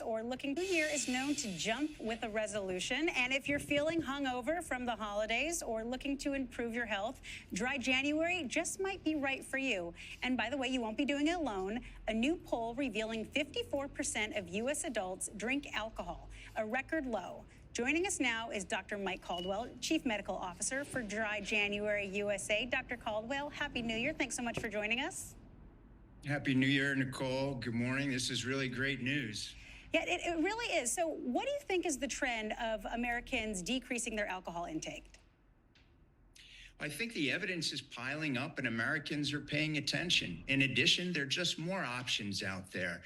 holidays or looking New Year is known to jump with a resolution. And if you're feeling hungover from the holidays or looking to improve your health, dry January just might be right for you. And by the way, you won't be doing it alone. A new poll revealing 54% of U.S. adults drink alcohol, a record low. Joining us now is Dr. Mike Caldwell, Chief Medical Officer for Dry January USA. Dr. Caldwell, Happy New Year. Thanks so much for joining us. Happy New Year, Nicole. Good morning. This is really great news. Yeah, it really is. So what do you think is the trend of Americans decreasing their alcohol intake? I think the evidence is piling up and Americans are paying attention. In addition, there are just more options out there.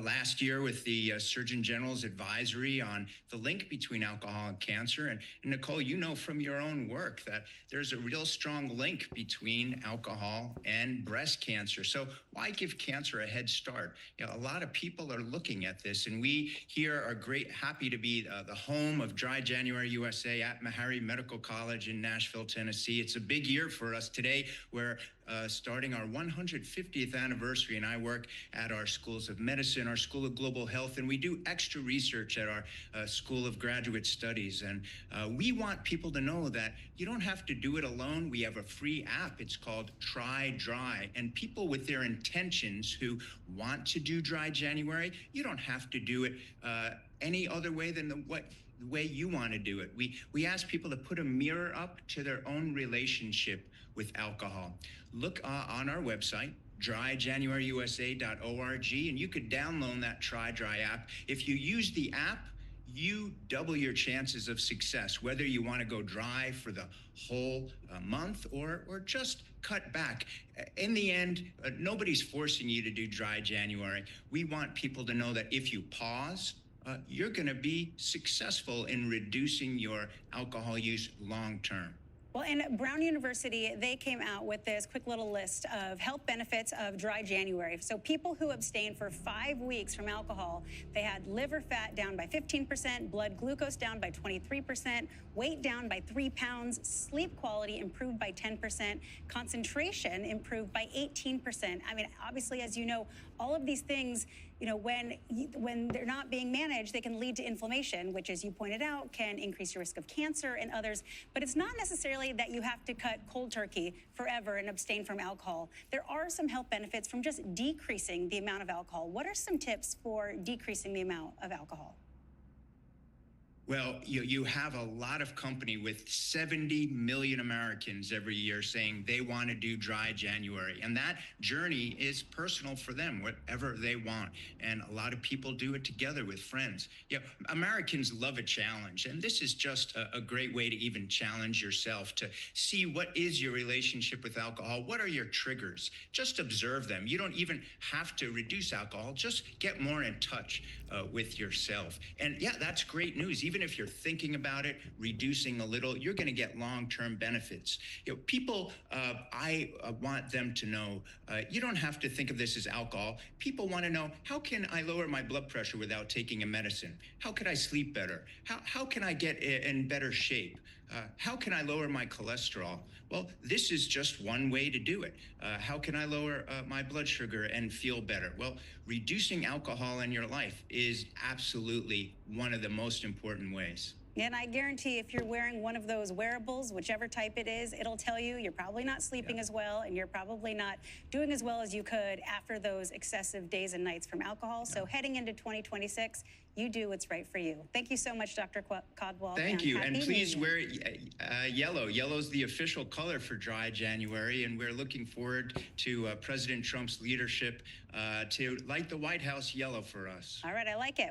Last year with the Surgeon General's advisory on the link between alcohol and cancer, and Nicole, you know from your own work that there's a real strong link between alcohol and breast cancer. So why give cancer a head start? You know, a lot of people are looking at this, and we here are happy to be the home of Dry January USA at Meharry Medical College in Nashville, Tennessee. It's a big year for us today. We're starting our 150th anniversary, and I work at our schools of medicine, our School of Global Health, and we do extra research at our School of Graduate Studies. And we want people to know that you don't have to do it alone. We have a free app. It's called Try Dry. And people with their intentions who want to do Dry January, you don't have to do it any other way than the way you want to do it. We ask people to put a mirror up to their own relationship with alcohol. Look on our website, dryjanuaryusa.org, and you could download that Try Dry app. If you use the app, you double your chances of success, whether you want to go dry for the whole month or just cut back. In the end, nobody's forcing you to do Dry January. We want people to know that if you pause, you're going to be successful in reducing your alcohol use long term. Well, in Brown University, they came out with this quick little list of health benefits of Dry January. So people who abstained for 5 weeks from alcohol, they had liver fat down by 15%, blood glucose down by 23%, weight down by 3 pounds, sleep quality improved by 10%, concentration improved by 18%. I mean, obviously, as you know, all of these things, you know, when they're not being managed, they can lead to inflammation, which, as you pointed out, can increase your risk of cancer and others. But it's not necessarily that you have to cut cold turkey forever and abstain from alcohol. There are some health benefits from just decreasing the amount of alcohol. What are some tips for decreasing the amount of alcohol? Well, you have a lot of company with 70 million Americans every year saying they want to do Dry January. And that journey is personal for them, whatever they want. And a lot of people do it together with friends. You know, Americans love a challenge. And this is just a great way to even challenge yourself to see what is your relationship with alcohol. What are your triggers? Just observe them. You don't even have to reduce alcohol. Just get more in touch with yourself. And yeah, that's great news. Even if you're thinking about it, reducing a little, you're going to get long-term benefits. You know, people, I want them to know, you don't have to think of this as alcohol. People want to know, how can I lower my blood pressure without taking a medicine? How could I sleep better? How can I get in better shape? How can I lower my cholesterol? Well, this is just one way to do it. How can I lower my blood sugar and feel better? Well, reducing alcohol in your life is absolutely one of the most important ways. And I guarantee if you're wearing one of those wearables, whichever type it is, it'll tell you you're probably not sleeping as well, and you're probably not doing as well as you could after those excessive days and nights from alcohol. So heading into 2026, you do what's right for you. Thank you so much, Dr. Caldwell. Thank you. And please wear yellow. Yellow's the official color for Dry January, and we're looking forward to President Trump's leadership to light the White House yellow for us. All right, I like it.